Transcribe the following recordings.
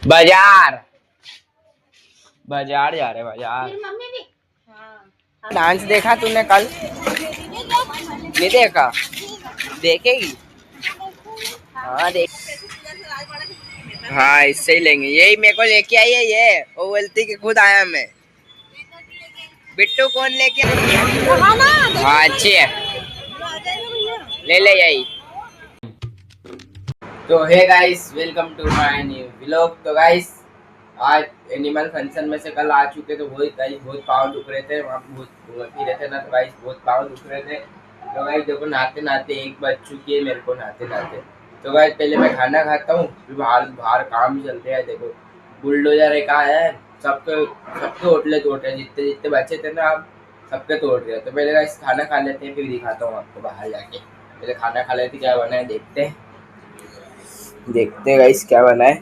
बाजार बाजार जा रहे बाजार। डांस देखा तूने कल? नहीं देखा? देखेगी? हाँ देख। हाँ इससे ही लेंगे, यही मेरे को लेके आई है ये। वो बोलती कि खुद आया मैं। बिट्टू कौन लेके? हाँ अच्छी है, ले ले यही। तो hey guys, welcome to my new vlog. तो गाइस आज एनिमल फंक्शन में से कल आ चुके, तो बहुत गाइस बहुत पाँव दुख रहे थे, वहाँ बहुत घूमे फिरे थे ना, तो गाइस बहुत पाँव दुख रहे थे। तो गाइस देखो नहाते नहाते 1 बज चुकी है मेरे को नहाते नहाते। तो गाइस पहले मैं खाना खाता हूँ, फिर बाहर बाहर काम चलते हैं। देखो बुलडोजर एक है, सबके सबके होटले तोड़ रहे, जितने जितने बच्चे थे ना अब सबके तोड़ रहे। तो पहले गाइस खाना खा लेते हैं, फिर दिखाता हूँ आपको बाहर जाके। पहले खाना खा लेते, क्या बना है देखते हैं गाइस क्या बना है।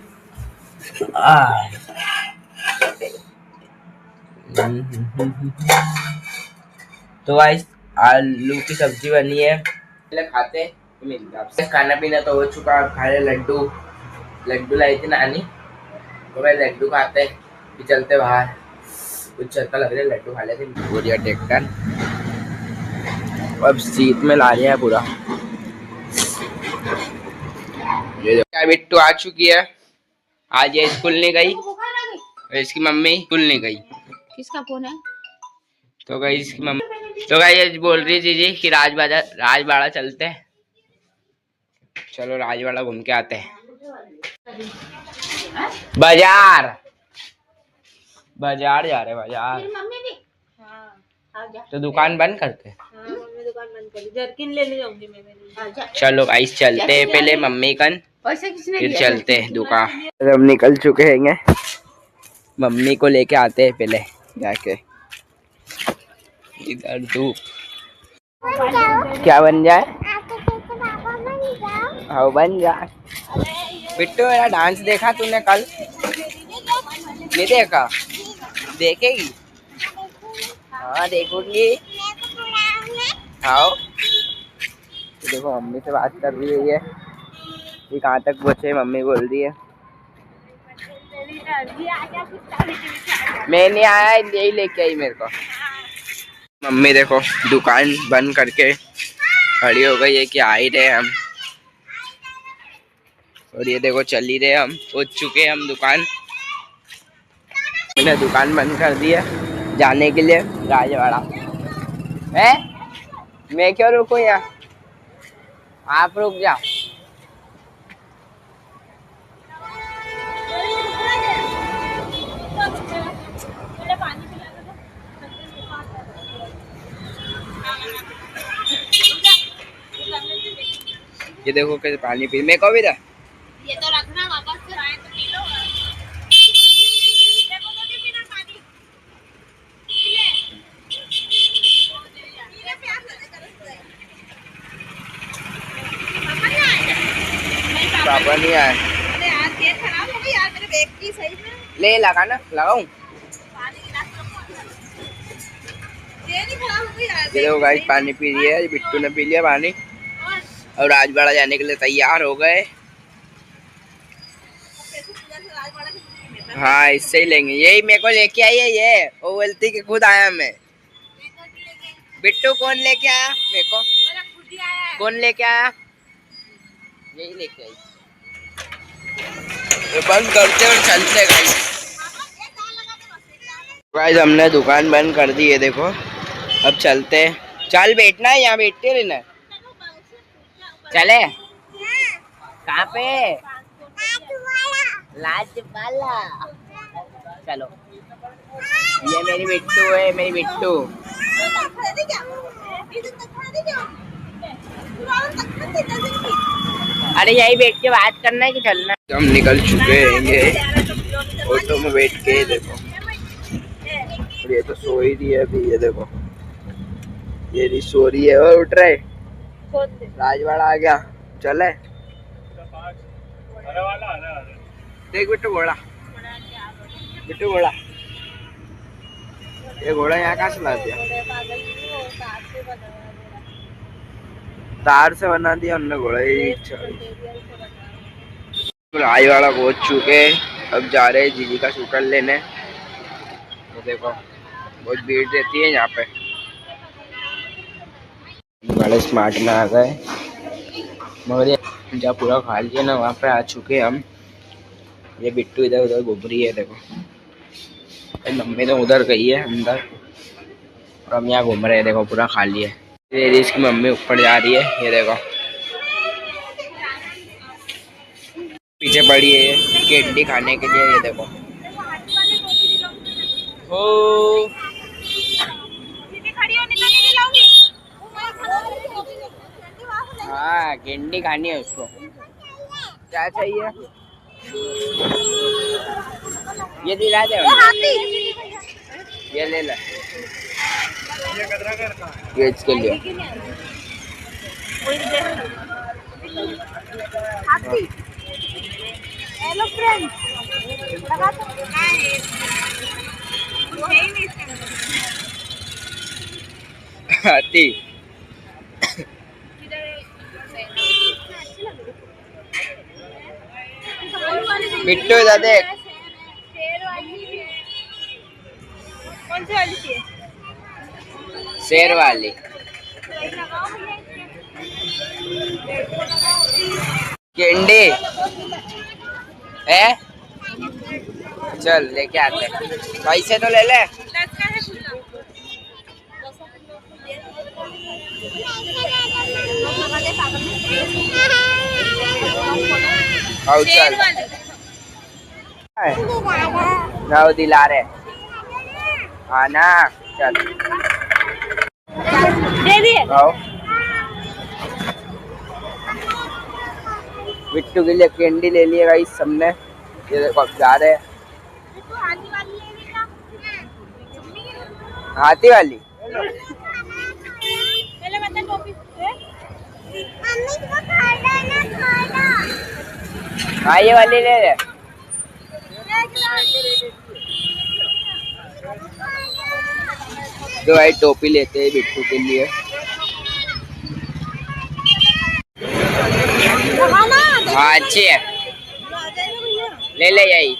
तो गाइस आलू की सब्जी बनी है, पहले खाते तो मिलते आपसे। खाना पीना तो हो चुका, खा रहे लड्डू। लड्डू लाई थी नानी, तो भाई लड्डू खाते फिर चलते बाहर। कुछ चलता लग रहा है, लड्डू खा लेते। पूरी ट्रैक्टर अब सीट में ला रहे हैं पूरा। ये बिट्टू आ चुकी है, आज ये स्कूल नहीं गई, इसकी मम्मी स्कूल नहीं गई। किसका फोन है? तो गई इसकी मम्मी। तो गई बोल रही थी जी कि राजवाड़ा चलते हैं। चलो राजवाड़ा घूम के आते हैं। बाजार बाजार जा रहे बाजार। तो दुकान बंद करते हैं। मम्मी दुकान बंद कर दी, जर्किन लेने जाऊंगी मैं मेरी। चलो गाइस चलते हैं, पहले मम्मी कन फिर चलते हैं दुकान। अब निकल चुके हैं, मम्मी को लेके आते हैं पहले जाके। इधर धूप क्या बन जाए? हाँ बन जाए। बिट्टू मेरा डांस देखा तूने कल? नहीं देखा? देखेगी? हाँ देखूंगी। हाँ देखो मम्मी से बात कर रही है, ये कहाँ तक पहुँचे मम्मी बोल रही है। मैं नहीं आया, यही लेके आई मेरे को। मम्मी देखो दुकान बंद करके खड़ी हो गई है कि आ ही रहे हम। और ये देखो चल ही रहे हम, पहुंच चुके हम दुकान। मैंने दुकान बंद कर दी है जाने के लिए राजवाड़ा। है मैं क्यों रुकूं यहाँ, आप रुक जाओ। ये देखो कैसे पानी पी, मेरे को भी दे। ये तो रखना, वापस से आए तो पी लो। देखो तो पीना पानी पी ले। ये प्यास लगे तरस गए। पापा नहीं आए। अरे यार ये खराब हो गई यार मेरे बैग की, सही में ले लगा ना, लगाऊं? पानी गिलास रखो। ये नहीं खराब हो गई यार। ये देखो गाइस पानी पी रही है, बिट्टू ने पी लिया पानी और राजवाड़ा जाने के लिए तैयार हो गए। हाँ इससे ही लेंगे, यही मेरे को लेके आई है ये। वो बोलती कि खुद आया मैं। बिट्टू कौन लेके आया मेरे को? कौन लेके आया? यही लेके आई। तो बंद करते और चलते गाइस। हमने दुकान बंद कर दी है देखो, अब चलते हैं। चल बैठना है यहाँ, बैठते रहना। चले कहाँ पे? लाजवाला। चलो ये मेरी बिट्टू है, मेरी बिट्टू। अरे यही बैठ के बात करना है कि चलना? हम निकल चुके हैं ऑटो में बैठ के। देखो ये तो सो ही रही है अभी, ये देखो ये नहीं सो रही है और उठ रहे। राजवाड़ा आ गया, चले। देख बिट्टू घोड़ा, बिट्टू घोड़ा। ये घोड़ा यहाँ कहाँ से ला दिया? तार से बना दिया हमने घोड़ा। राजवाड़ा पहुंच चुके, अब जा रहे हैं जीजी का शूटर लेने। तो देखो बहुत भीड़ रहती है यहाँ पे। बड़े स्मार्ट में आ गए मगर ये जहाँ पूरा खा लिया ना वहाँ पे आ चुके हम। ये बिट्टू इधर उधर घूम रही है देखो। मम्मी तो उधर गई है अंदर और हम यहाँ घूम रहे हैं देखो पूरा खाली है। ये इसकी मम्मी ऊपर जा रही है ये देखो। पीछे पड़ी है कैंडी खाने के लिए ये देखो। ओ हाँ कैंडी खानी है उसको। क्या चाहिए ये दिला दे। ये ले ले ये इसके लिए। हेलो फ्रेंड लगा तो हाथी बिट्टू इधर देख। कौन सी वाली चाहिए? शेर वाली। कैंडी है चल लेके आते हैं। पैसे तो ले ले। आओ चल जाओ दिला रहे आना चल दे दिए। आओ बिट्टू के लिए कैंडी ले लिए गाइस सबने। ये देखो अब जा रहे हैं। हाथी वाली पहले बता टोपी मम्मी को खाना ना खाना। हाँ ये वाली ले ले। तो भाई टोपी लेते हैं बिट्टू के लिए। हाँ अच्छी है ले ले यही।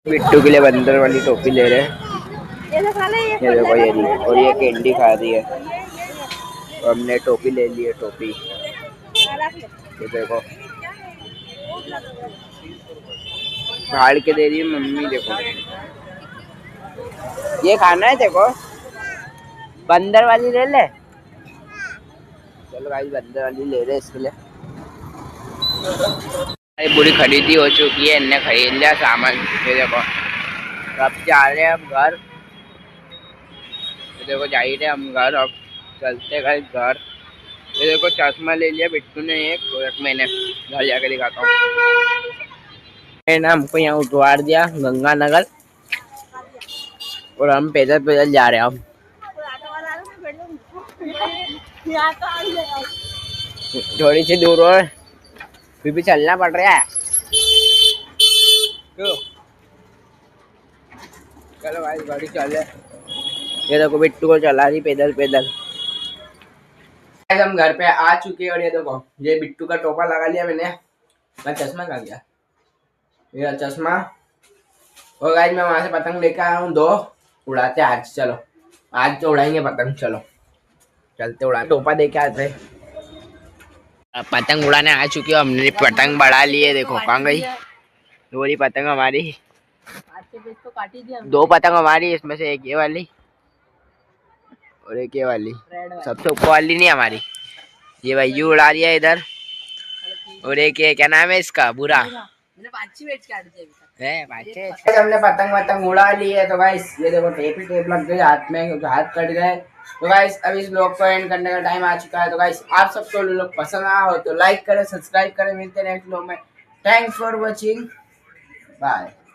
बिट्टू के लिए बंदर वाली टोपी ले रहे हैं। ये देखो ये ली और ये कैंडी खा रही है। तो हमने टोपी ले ली है टोपी। ये देखो फाड़ के दे रही है मम्मी देखो। ये खाना है देखो बंदर वाली ले ले। चलो भाई बंदर वाली ले रहे इसके लिए। पूरी खरीदी हो चुकी है इनने खरीद लिया सामान। ये देखो अब जा रहे हैं हम घर। ये देखो जा ही रहे हम घर। अब चलते गए घर। ये देखो चश्मा ले लिया बिट्टू ने एक और एक मैंने घर जाके दिखाता हूँ। मैंने हमको यहाँ उतवार दिया गंगानगर और हम पैदल पैदल जा रहे हैं। हम थोड़ी सी दूर और फिर भी चलना पड़ रहा है। क्यों चलो भाई गाड़ी चले। ये देखो बिट्टू को चला रही पैदल पैदल। हम घर पे आ चुके हैं और ये देखो ये बिट्टू का टोपा लगा लिया मैंने। मैं चश्मा खा गया ये चश्मा। और गाइस मैं वहां से पतंग लेकर आया हूँ 2 उड़ाते आज। चलो आज तो उड़ाएंगे पतंग। चलो चलते उड़ा टोपा दे के आते। पतंग उड़ाने आ चुकी हो। हमने पतंग बढ़ा लिए देखो कहाँ गई। दूसरी पतंग हमारी 2 पतंग हमारी। इसमें से एक ये वाली और एक ये वाली। सबसे ऊपर वाली नहीं हमारी। ये भाई यू उड़ा दिया इधर। और एक ये क्या नाम है इसका बुरा है। हमने पतंग वतंग उड़ा ली है। तो गाइस ये देखो टेप ही टेप लग गई हाथ में क्योंकि हाथ कट गए। तो गाइस अब इस व्लॉग को एंड करने का टाइम आ चुका है। तो गाइस आप सबको लोग पसंद आया हो तो लाइक करें सब्सक्राइब करें। मिलते हैं नेक्स्ट व्लॉग में। Thanks for watching bye.